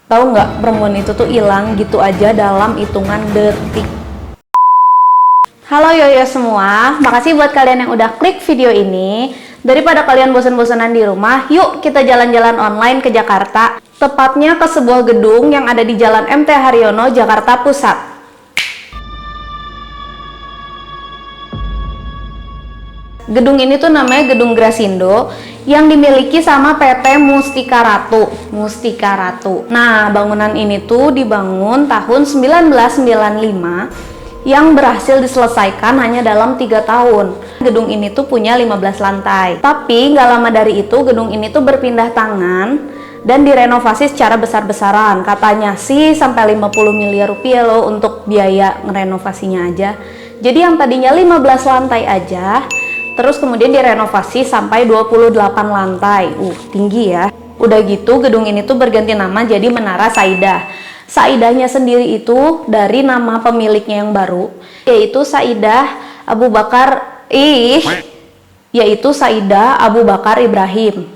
Tahu nggak, perempuan itu tuh hilang gitu aja dalam hitungan detik. Halo yoyo semua, makasih buat kalian yang udah klik video ini. Daripada kalian bosan-bosanan di rumah, yuk kita jalan-jalan online ke Jakarta. Tepatnya ke sebuah gedung yang ada di Jalan MT Haryono, Jakarta Pusat. Gedung ini tuh namanya Gedung Grasindo yang dimiliki sama PT Mustika Ratu. Mustika Ratu. Nah, bangunan ini tuh dibangun tahun 1995 yang berhasil diselesaikan hanya dalam 3 tahun. Gedung ini tuh punya 15 lantai. Tapi nggak lama dari itu gedung ini tuh berpindah tangan dan direnovasi secara besar-besaran. Katanya sih sampai 50 miliar rupiah loh untuk biaya ngerenovasinya aja. Jadi yang tadinya 15 lantai aja, terus kemudian direnovasi sampai 28 lantai. Tinggi ya. Udah gitu gedung ini tuh berganti nama jadi Menara Saidah. Saidahnya sendiri itu dari nama pemiliknya yang baru, yaitu Saidah Abu Bakar Ibrahim.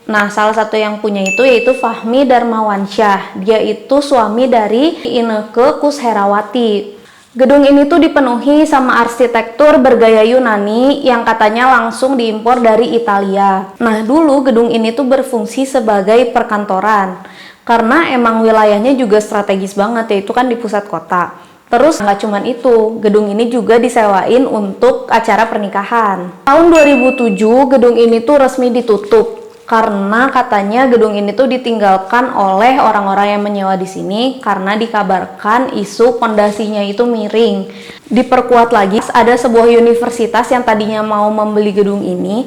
Nah, salah satu yang punya itu yaitu Fahmi Darmawansyah. Dia itu suami dari Inneke Koesherawati. Gedung ini tuh dipenuhi sama arsitektur bergaya Yunani yang katanya langsung diimpor dari Italia. Nah, dulu gedung ini tuh berfungsi sebagai perkantoran karena emang wilayahnya juga strategis banget, yaitu kan di pusat kota. Terus nggak cuman itu, gedung ini juga disewain untuk acara pernikahan. Tahun 2007 gedung ini tuh resmi ditutup karena katanya gedung ini tuh ditinggalkan oleh orang-orang yang menyewa di sini karena dikabarkan isu pondasinya itu miring. Diperkuat lagi, ada sebuah universitas yang tadinya mau membeli gedung ini,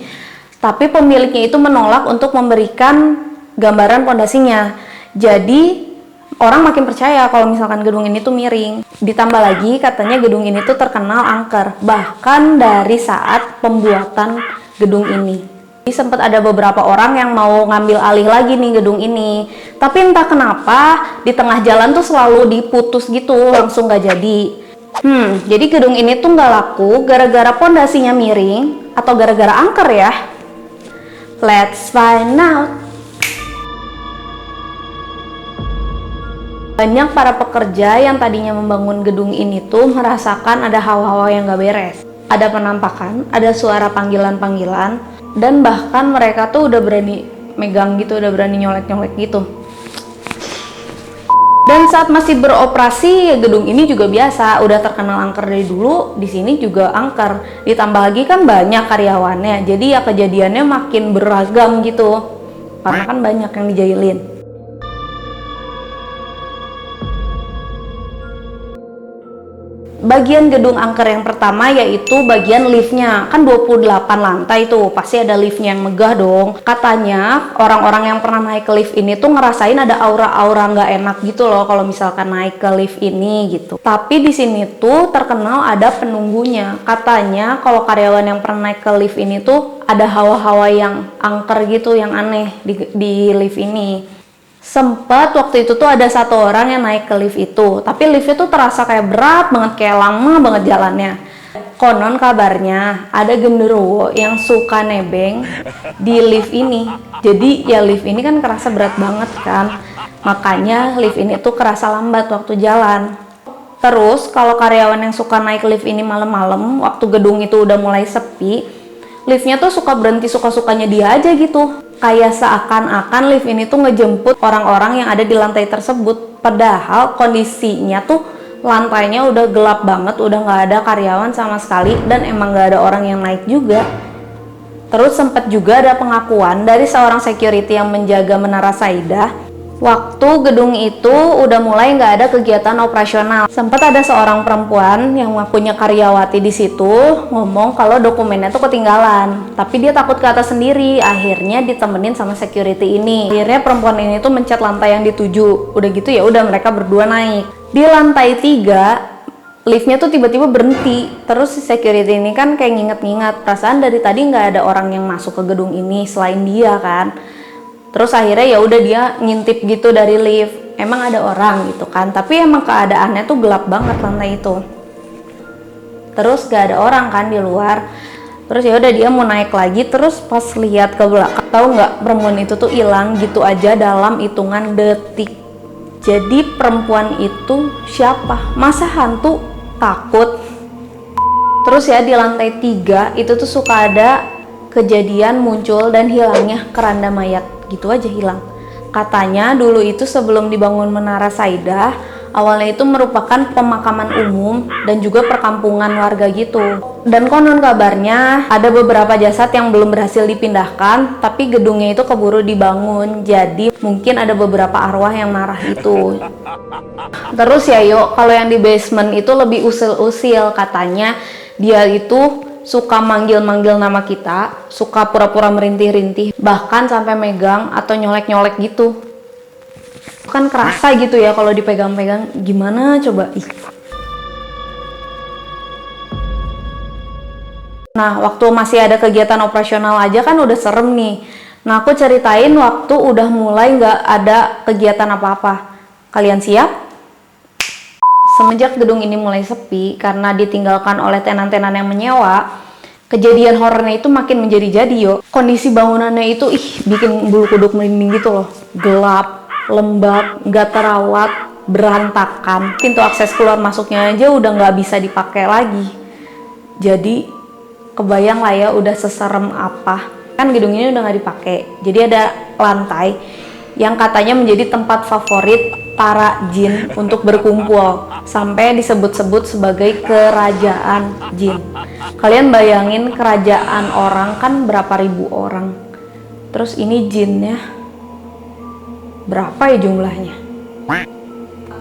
tapi pemiliknya itu menolak untuk memberikan gambaran pondasinya. Jadi orang makin percaya kalau misalkan gedung ini tuh miring. Ditambah lagi katanya gedung ini tuh terkenal angker, bahkan dari saat pembuatan gedung ini. Sempat ada beberapa orang yang mau ngambil alih lagi nih gedung ini, tapi entah kenapa di tengah jalan tuh selalu diputus gitu, langsung nggak jadi. Jadi gedung ini tuh nggak laku gara-gara pondasinya miring atau gara-gara angker ya? Let's find out. Banyak para pekerja yang tadinya membangun gedung ini tuh merasakan ada hawa-hawa yang gak beres. Ada penampakan, ada suara panggilan-panggilan, dan bahkan mereka tuh udah berani megang gitu, udah berani nyolek-nyolek gitu. Dan saat masih beroperasi, gedung ini juga biasa, udah terkenal angker dari dulu, di sini juga angker. Ditambah lagi kan banyak karyawannya, jadi ya kejadiannya makin beragam gitu, karena kan banyak yang dijailin. Bagian gedung angker yang pertama yaitu bagian liftnya. Kan 28 lantai tuh, pasti ada liftnya yang megah dong. Katanya orang-orang yang pernah naik ke lift ini tuh ngerasain ada aura-aura nggak enak gitu loh kalau misalkan naik ke lift ini gitu. Tapi di sini tuh terkenal ada penunggunya. Katanya kalau karyawan yang pernah naik ke lift ini tuh ada hawa-hawa yang angker gitu, yang aneh di lift ini. Sempat waktu itu tuh ada satu orang yang naik ke lift itu, tapi liftnya tuh terasa kayak berat banget, kayak lama banget jalannya. Konon kabarnya ada genderuwo yang suka nebeng di lift ini. Jadi ya lift ini kan kerasa berat banget kan, makanya lift ini tuh kerasa lambat waktu jalan. Terus kalau karyawan yang suka naik lift ini malam-malam waktu gedung itu udah mulai sepi, liftnya tuh suka berhenti suka-sukanya dia aja gitu. Kayak seakan-akan lift ini tuh ngejemput orang-orang yang ada di lantai tersebut. Padahal kondisinya tuh lantainya udah gelap banget, udah nggak ada karyawan sama sekali, dan emang nggak ada orang yang naik juga. Terus sempat juga ada pengakuan dari seorang security yang menjaga Menara Saidah. Waktu gedung itu udah mulai nggak ada kegiatan operasional. Sempat ada seorang perempuan yang punya karyawati di situ ngomong kalau dokumennya tuh ketinggalan. Tapi dia takut ke atas sendiri. Akhirnya ditemenin sama security ini. Akhirnya perempuan ini tuh mencet lantai yang dituju. Udah gitu ya udah mereka berdua naik. Di lantai 3 liftnya tuh tiba-tiba berhenti. Terus si security ini kan kayak nginget-nginget, perasaan dari tadi nggak ada orang yang masuk ke gedung ini selain dia kan. Terus akhirnya ya udah dia ngintip gitu dari lift, emang ada orang gitu kan, tapi emang keadaannya tuh gelap banget lantai itu. Terus gak ada orang kan di luar. Terus ya udah dia mau naik lagi, terus pas lihat ke belakang, tahu nggak, perempuan itu tuh hilang gitu aja dalam hitungan detik. Jadi perempuan itu siapa? Masa hantu takut? Terus ya di lantai 3 itu tuh suka ada kejadian muncul dan hilangnya keranda mayat, gitu aja hilang. Katanya dulu itu sebelum dibangun Menara Saidah, awalnya itu merupakan pemakaman umum dan juga perkampungan warga gitu. Dan konon kabarnya ada beberapa jasad yang belum berhasil dipindahkan, tapi gedungnya itu keburu dibangun. Jadi mungkin ada beberapa arwah yang marah itu. Terus ya yuk, kalau yang di basement itu lebih usil-usil. Katanya dia itu suka manggil-manggil nama kita, suka pura-pura merintih-rintih, bahkan sampai megang atau nyolek-nyolek gitu. Kan kerasa gitu ya kalau dipegang-pegang. Gimana coba? Ih. Nah, waktu masih ada kegiatan operasional aja kan udah serem nih. Nah, aku ceritain waktu udah mulai nggak ada kegiatan apa-apa. Kalian siap? Semenjak gedung ini mulai sepi karena ditinggalkan oleh tenan-tenan yang menyewa, kejadian horornya itu makin menjadi-jadi yo. Kondisi bangunannya itu bikin bulu kuduk merinding gitu loh. Gelap, lembab, nggak terawat, berantakan. Pintu akses keluar masuknya aja udah nggak bisa dipakai lagi. Jadi kebayang lah ya udah seserem apa. Kan gedung ini udah nggak dipakai. Jadi ada lantai yang katanya menjadi tempat favorit para jin untuk berkumpul, sampai disebut-sebut sebagai kerajaan jin. Kalian bayangin kerajaan orang kan berapa ribu orang, terus ini jinnya berapa ya jumlahnya?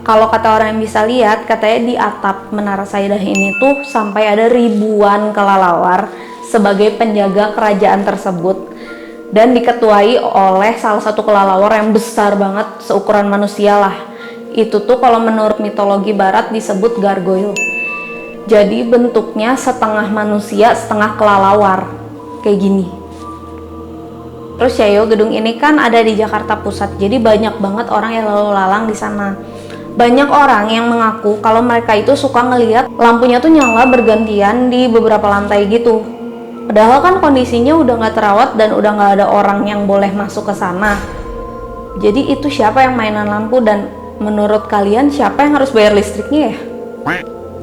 Kalau kata orang yang bisa lihat, katanya di atap Menara Saidah ini tuh sampai ada ribuan kelelawar sebagai penjaga kerajaan tersebut, dan diketuai oleh salah satu kelelawar yang besar banget, seukuran manusia lah. Itu tuh kalau menurut mitologi barat disebut gargoyle. Jadi bentuknya setengah manusia, setengah kelelawar, kayak gini. Terus ya yo, gedung ini kan ada di Jakarta Pusat, jadi banyak banget orang yang lalu lalang di sana. Banyak orang yang mengaku kalau mereka itu suka ngelihat lampunya tuh nyala bergantian di beberapa lantai gitu. Padahal kan kondisinya udah nggak terawat dan udah nggak ada orang yang boleh masuk ke sana. Jadi itu siapa yang mainan lampu, dan menurut kalian siapa yang harus bayar listriknya ya?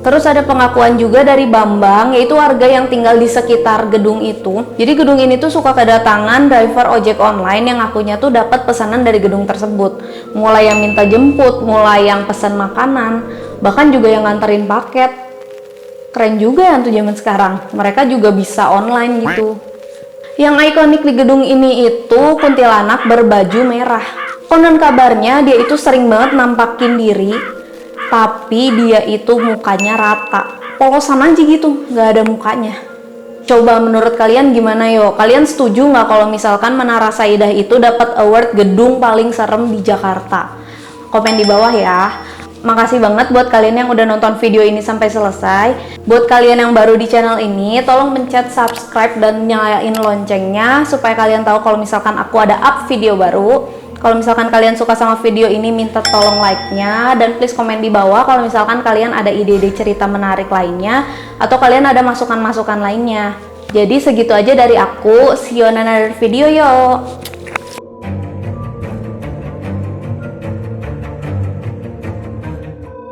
Terus ada pengakuan juga dari Bambang, yaitu warga yang tinggal di sekitar gedung itu. Jadi gedung ini tuh suka kedatangan driver ojek online yang akunya tuh dapat pesanan dari gedung tersebut. Mulai yang minta jemput, mulai yang pesan makanan, bahkan juga yang nganterin paket. Keren juga ya tuh zaman sekarang, mereka juga bisa online gitu. Yang ikonik di gedung ini itu kuntilanak berbaju merah. Konon kabarnya dia itu sering banget nampakin diri, tapi dia itu mukanya rata, polosan aja gitu, nggak ada mukanya. Coba menurut kalian gimana yo? Kalian setuju nggak kalau misalkan Menara Saidah itu dapat award gedung paling serem di Jakarta? Komen di bawah ya. Makasih banget buat kalian yang udah nonton video ini sampai selesai. Buat kalian yang baru di channel ini, tolong pencet subscribe dan nyalain loncengnya supaya kalian tahu kalau misalkan aku ada up video baru. Kalau misalkan kalian suka sama video ini, minta tolong like-nya, dan please komen di bawah kalau misalkan kalian ada ide-ide cerita menarik lainnya atau kalian ada masukan-masukan lainnya. Jadi segitu aja dari aku. See you on another video yo.